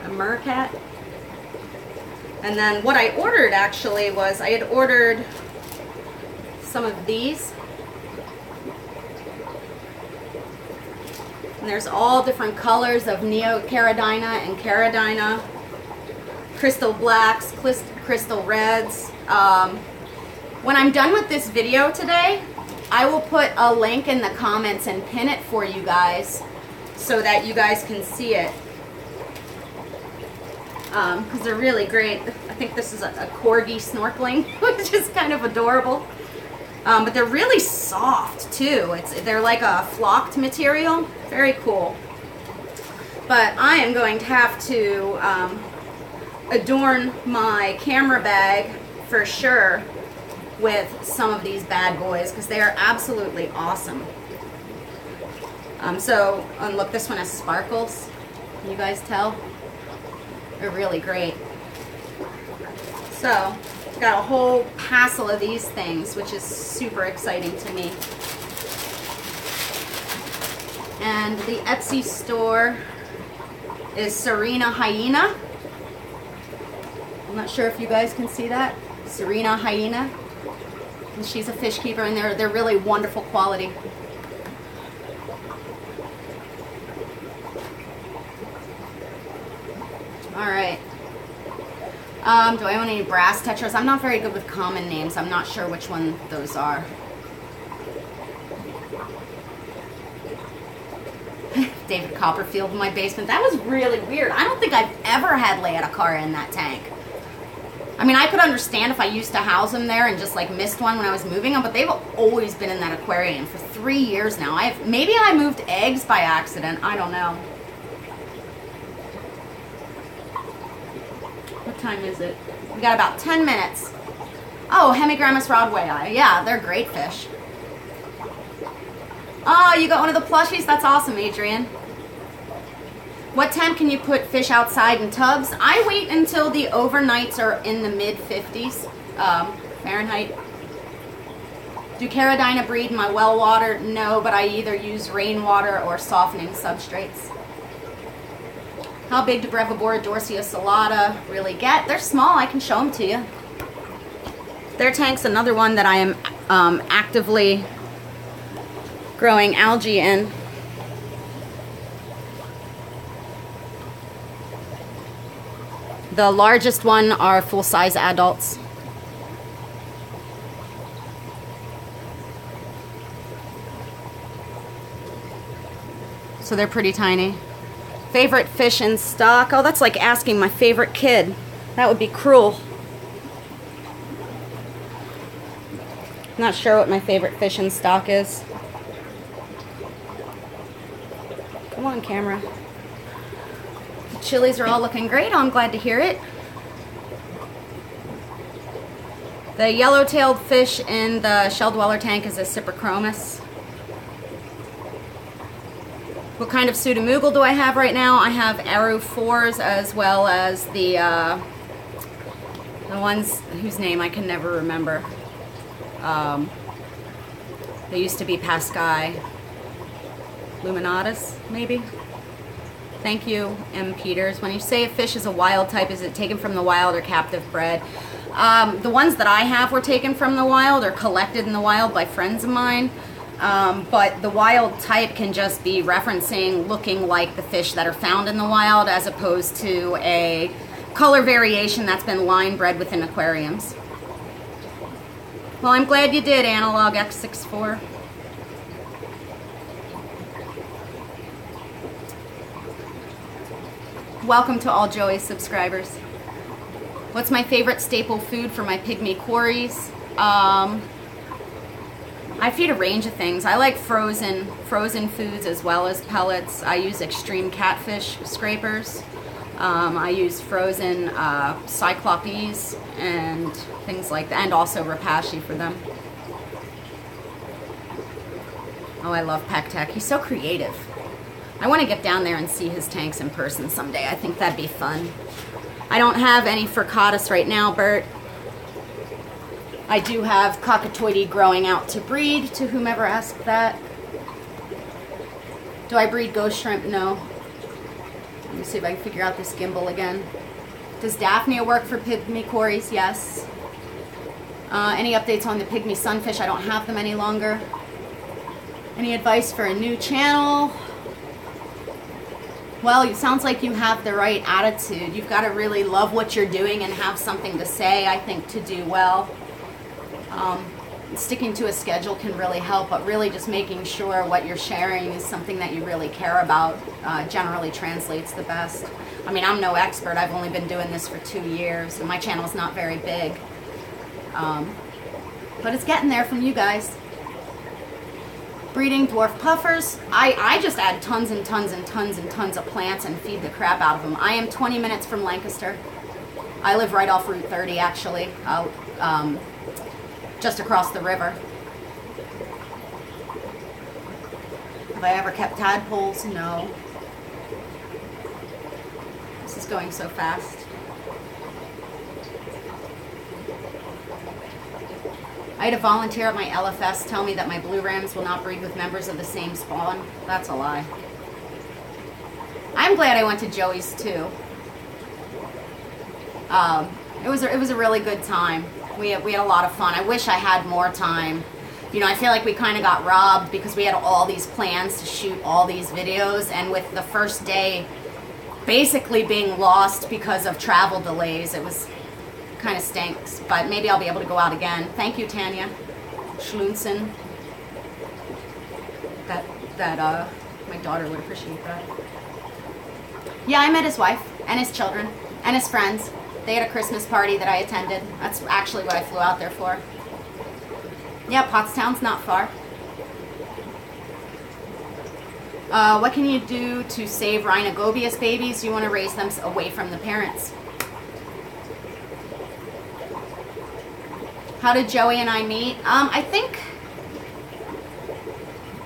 S1: A mercat. And then what I ordered actually was I had ordered some of these. And there's all different colors of Neocaridina and Caridina, crystal blacks, crystal reds. When I'm done with this video today, I will put a link in the comments and pin it for you guys so that you guys can see it. Because they're really great. I think this is a corgi snorkeling, which is kind of adorable. But they're really soft too. They're like a flocked material. Very cool. But I am going to have to adorn my camera bag for sure with some of these bad boys because they are absolutely awesome. And look, this one has sparkles. Can you guys tell? They're really great. So, got a whole passel of these things, which is super exciting to me. And the Etsy store is Serena Hyena. I'm not sure if you guys can see that. Serena Hyena. And she's a fish keeper, and they're really wonderful quality. All right. Do I own any brass tetras? I'm not very good with common names. I'm not sure which one those are. David Copperfield in my basement. That was really weird. I don't think I've ever had Leotacara in that tank. I mean, I could understand if I used to house them there and just like missed one when I was moving them, but they've always been in that aquarium for 3 years now. Maybe I moved eggs by accident. I don't know. What time is it? We got about 10 minutes. Oh, Hemigrammus rodway. Yeah, they're great fish. Oh, you got one of the plushies? That's awesome, Adrian. What temp can you put fish outside in tubs? I wait until the overnights are in the mid-50s Fahrenheit. Do Caradina breed in my well water? No, but I either use rainwater or softening substrates. How big do Brevibora dorsiocellata really get? They're small. I can show them to you. Their tank's another one that I am actively growing algae in. The largest one are full-size adults. So they're pretty tiny. Favorite fish in stock? Oh, that's like asking my favorite kid. That would be cruel. Not sure what my favorite fish in stock is. Come on, camera. The chilies are all looking great. Oh, I'm glad to hear it. The yellow-tailed fish in the shell dweller tank is a Cyprichromis. What kind of pseudomugel do I have right now? I have Aru 4s as well as the ones whose name I can never remember. They used to be Pascae Luminatus, maybe? Thank you, M. Peters. When you say a fish is a wild type, is it taken from the wild or captive bred? The ones that I have were taken from the wild or collected in the wild by friends of mine. But the wild type can just be referencing looking like the fish that are found in the wild as opposed to a color variation that's been line bred within aquariums. Well, I'm glad you did, Analog X64. Welcome to all Joey's subscribers. What's my favorite staple food for my pygmy quarries? I feed a range of things. I like frozen foods as well as pellets. I use extreme catfish scrapers. I use frozen cyclopes and things like that, and also rapashi for them. Oh, I love Pectec. He's so creative. I want to get down there and see his tanks in person someday. I think that'd be fun. I don't have any Furcatus right now, Bert. I do have Cockatoides growing out to breed, to whomever asked that. Do I breed ghost shrimp? No. Let me see if I can figure out this gimbal again. Does Daphnia work for pygmy quarries? Yes. Any updates on the pygmy sunfish? I don't have them any longer. Any advice for a new channel? Well, it sounds like you have the right attitude. You've got to really love what you're doing and have something to say, I think, to do well. Sticking to a schedule can really help, but really just making sure what you're sharing is something that you really care about generally translates the best. I mean, I'm no expert. I've only been doing this for 2 years, and my channel's not very big. But it's getting there from you guys. Breeding dwarf puffers. I just add tons and tons and tons and tons of plants and feed the crap out of them. I am 20 minutes from Lancaster. I live right off Route 30, actually. Just across the river. Have I ever kept tadpoles? No. This is going so fast. I had a volunteer at my LFS tell me that my blue rams will not breed with members of the same spawn. That's a lie. I'm glad I went to Joey's too. It was a really good time. We had a lot of fun. I wish I had more time. You know, I feel like we kind of got robbed because we had all these plans to shoot all these videos, and with the first day basically being lost because of travel delays, it was kind of stinks. But maybe I'll be able to go out again. Thank you, Tanya Schlunsen. That My daughter would appreciate that. Yeah, I met his wife and his children and his friends. They had a Christmas party that I attended. That's actually what I flew out there for. Yeah, Pottstown's not far. What can you do to save rhinogobius babies? You want to raise them away from the parents. How did Joey and I meet? I think,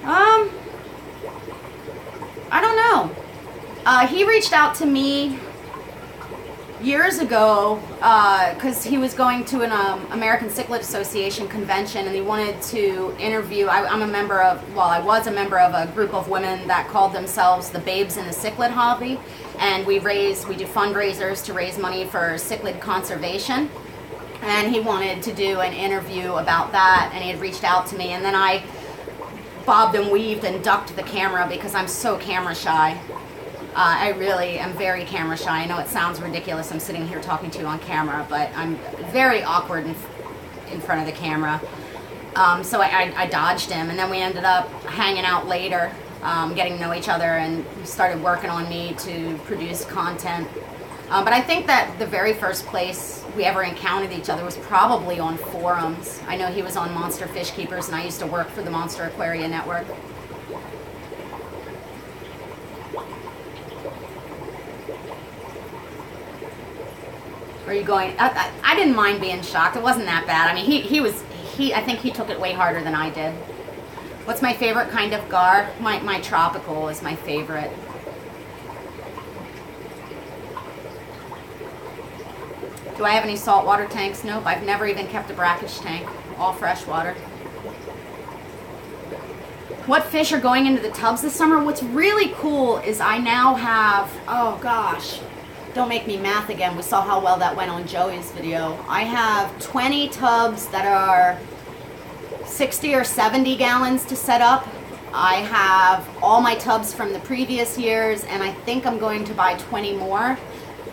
S1: I don't know. He reached out to me years ago because he was going to an American Cichlid Association convention, and he wanted to interview. I'm a member of, well, I was a member of a group of women that called themselves the Babes in the Cichlid Hobby, and we do fundraisers to raise money for cichlid conservation. And he wanted to do an interview about that, and he had reached out to me, and then I bobbed and weaved and ducked the camera because I'm so camera shy. I really am very camera shy. I know it sounds ridiculous. I'm sitting here talking to you on camera, but I'm very awkward in front of the camera. So I dodged him, and then we ended up hanging out later, getting to know each other, and he started working on me to produce content. But I think that the very first place we ever encountered each other was probably on forums. I know he was on Monster Fish Keepers, and I used to work for the Monster Aquaria Network. Are you going? I didn't mind being shocked. It wasn't that bad. I mean, I think he took it way harder than I did. What's my favorite kind of gar? My tropical is my favorite. Do I have any saltwater tanks? Nope, I've never even kept a brackish tank. All freshwater. What fish are going into the tubs this summer? What's really cool is I now have, oh gosh, don't make me math again. We saw how well that went on Joey's video. I have 20 tubs that are 60 or 70 gallons to set up. I have all my tubs from the previous years, and I think I'm going to buy 20 more.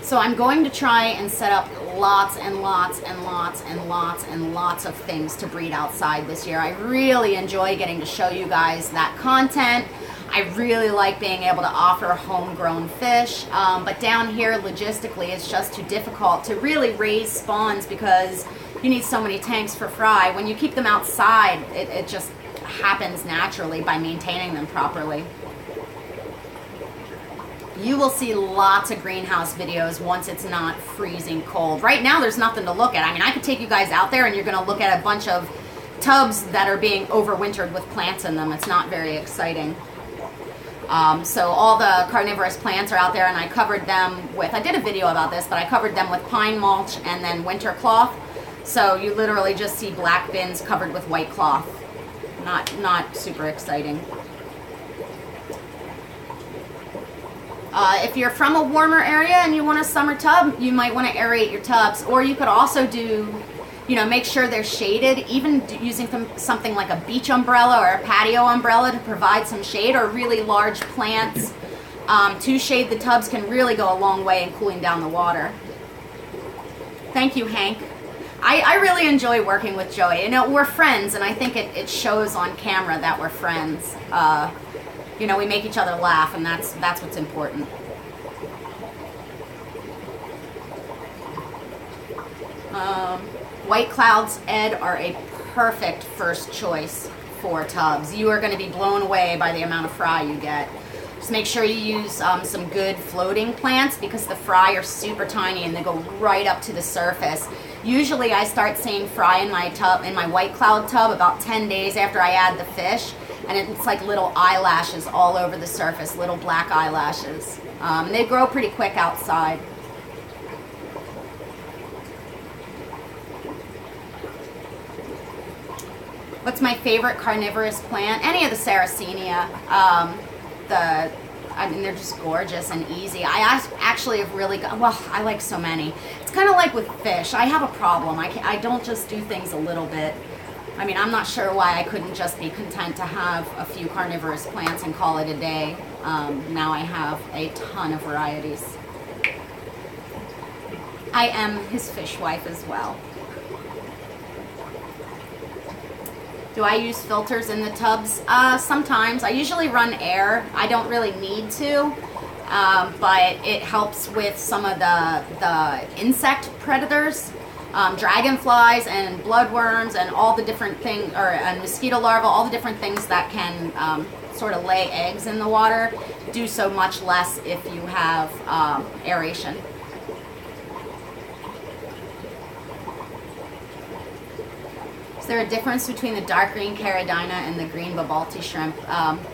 S1: So I'm going to try and set up lots and lots and lots and lots and lots of things to breed outside this year. I really enjoy getting to show you guys that content. I really like being able to offer homegrown fish, but down here logistically it's just too difficult to really raise spawns because you need so many tanks for fry. When you keep them outside, it just happens naturally by maintaining them properly. You will see lots of greenhouse videos once it's not freezing cold. Right now there's nothing to look at. I mean, I could take you guys out there and you're going to look at a bunch of tubs that are being overwintered with plants in them. It's not very exciting. So all the carnivorous plants are out there, and I covered them with, I did a video about this, but I covered them with pine mulch and then winter cloth. So you literally just see black bins covered with white cloth. Not super exciting. If you're from a warmer area and you want a summer tub, you might want to aerate your tubs. Or you could also do, you know, make sure they're shaded, even using something like a beach umbrella or a patio umbrella to provide some shade, or really large plants to shade the tubs can really go a long way in cooling down the water. Thank you, Hank. I really enjoy working with Joey. You know, we're friends, and I think it shows on camera that we're friends. You know, we make each other laugh, and that's what's important. White Clouds, Ed, are a perfect first choice for tubs. You are going to be blown away by the amount of fry you get. Just make sure you use some good floating plants, because the fry are super tiny and they go right up to the surface. Usually I start seeing fry in my tub, in my White Cloud tub, about 10 days after I add the fish. And it's like little eyelashes all over the surface, little black eyelashes. And they grow pretty quick outside. What's my favorite carnivorous plant? Any of the Sarracenia. I mean, they're just gorgeous and easy. I actually have really got, well, I like so many. It's kind of like with fish. I have a problem. I don't just do things a little bit. I mean, I'm not sure why I couldn't just be content to have a few carnivorous plants and call it a day. Now I have a ton of varieties. I am his fish wife as well. Do I use filters in the tubs? Sometimes. I usually run air. I don't really need to, but it helps with some of the insect predators, dragonflies and bloodworms and all the different things, or mosquito larvae, all the different things that can sort of lay eggs in the water. Do so much less if you have aeration. Is there a difference between the dark green caridina and the green babalti shrimp?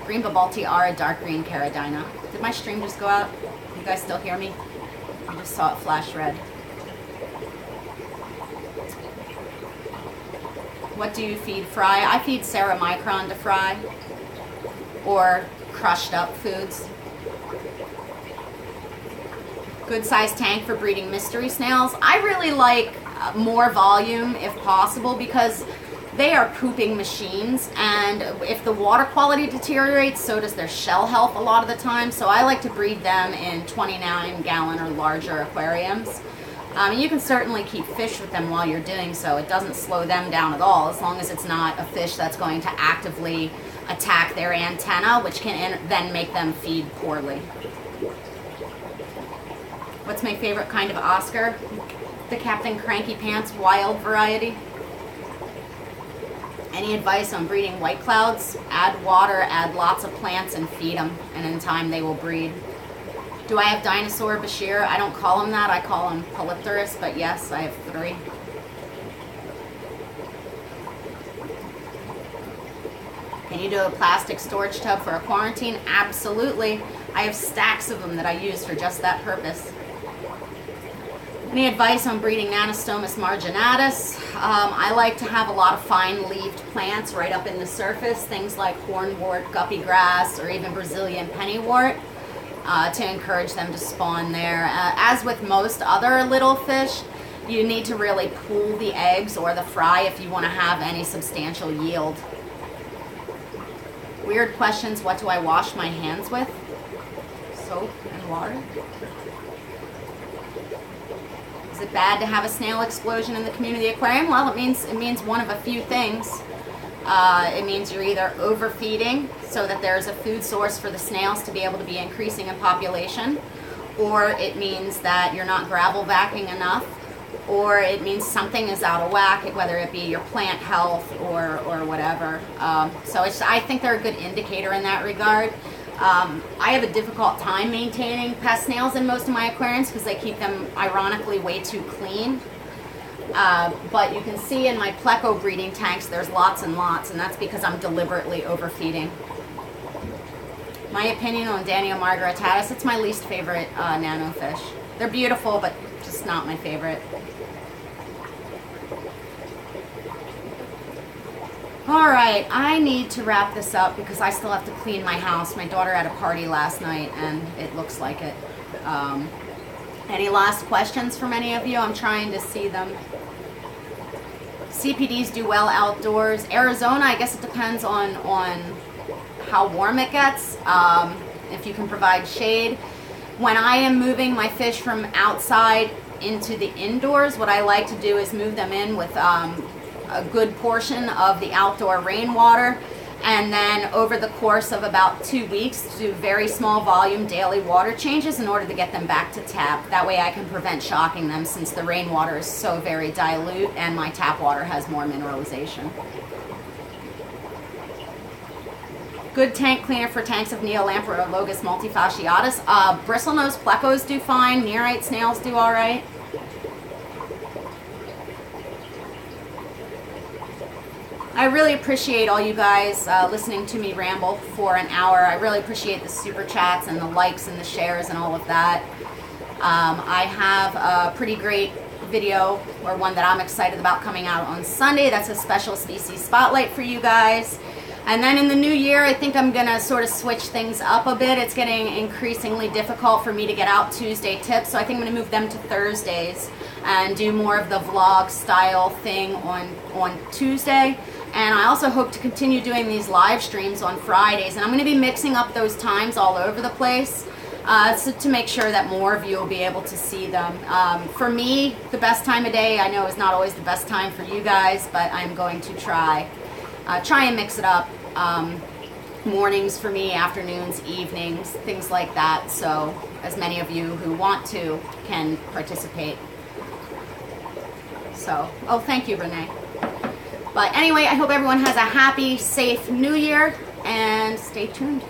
S1: Green babalti are a dark green caridina. Did my stream just go out? You guys still hear me? I just saw it flash red. What do you feed fry? I feed ceramicron to fry, or crushed up foods. Good sized tank for breeding mystery snails. I really like more volume if possible, because they are pooping machines, and if the water quality deteriorates, so does their shell health a lot of the time. So I like to breed them in 29-gallon or larger aquariums. You can certainly keep fish with them while you're doing so. It doesn't slow them down at all, as long as it's not a fish that's going to actively attack their antenna, which can then make them feed poorly. What's my favorite kind of Oscar? The Captain Cranky Pants wild variety. Any advice on breeding white clouds? Add water, add lots of plants, and feed them, and in time they will breed. Do I have dinosaur Bashir? I don't call him that, I call him Polypterus, but yes, I have 3. Can you do a plastic storage tub for a quarantine? Absolutely. I have stacks of them that I use for just that purpose. Any advice on breeding Nanostomus marginatus? I like to have a lot of fine-leaved plants right up in the surface, things like hornwort, guppy grass, or even Brazilian pennywort, to encourage them to spawn there. As with most other little fish, you need to really pool the eggs or the fry if you want to have any substantial yield. Weird questions. What do I wash my hands with? Soap and water. Is it bad to have a snail explosion in the community aquarium? Well, it means one of a few things. It means you're either overfeeding so that there's a food source for the snails to be able to be increasing in population, or it means that you're not gravel vacuuming enough, or it means something is out of whack, whether it be your plant health or whatever. So I think they're a good indicator in that regard. I have a difficult time maintaining pest snails in most of my aquariums because they keep them, ironically, way too clean. But you can see in my pleco breeding tanks there's lots and lots, and that's because I'm deliberately overfeeding. My opinion on Danio margaritatus, it's my least favorite nano fish. They're beautiful, but just not my favorite. Alright, I need to wrap this up because I still have to clean my house. My daughter had a party last night and it looks like it. Any last questions from any of you? I'm trying to see them. CPDs do well outdoors. Arizona, I guess it depends on how warm it gets. If you can provide shade. When I am moving my fish from outside into the indoors, what I like to do is move them in with a good portion of the outdoor rainwater, and then over the course of about 2 weeks do very small volume daily water changes in order to get them back to tap. That way I can prevent shocking them, since the rainwater is so very dilute and my tap water has more mineralization. Good tank cleaner for tanks of Neolamprologus multifasciatus. Bristlenose plecos do fine. Nearite snails do alright. I really appreciate all you guys listening to me ramble for an hour. I really appreciate the super chats and the likes and the shares and all of that. I have a pretty great video, or one that I'm excited about, coming out on Sunday. That's a special species spotlight for you guys. And then in the new year, I think I'm going to sort of switch things up a bit. It's getting increasingly difficult for me to get out Tuesday tips, so I think I'm going to move them to Thursdays and do more of the vlog style thing on Tuesday. And I also hope to continue doing these live streams on Fridays. And I'm going to be mixing up those times all over the place so to make sure that more of you will be able to see them. For me, the best time of day, I know, is not always the best time for you guys, but I'm going to try. try and mix it up. Mornings for me, afternoons, evenings, things like that. So as many of you who want to can participate. So, oh, thank you, Renee. But anyway, I hope everyone has a happy, safe New Year, and stay tuned.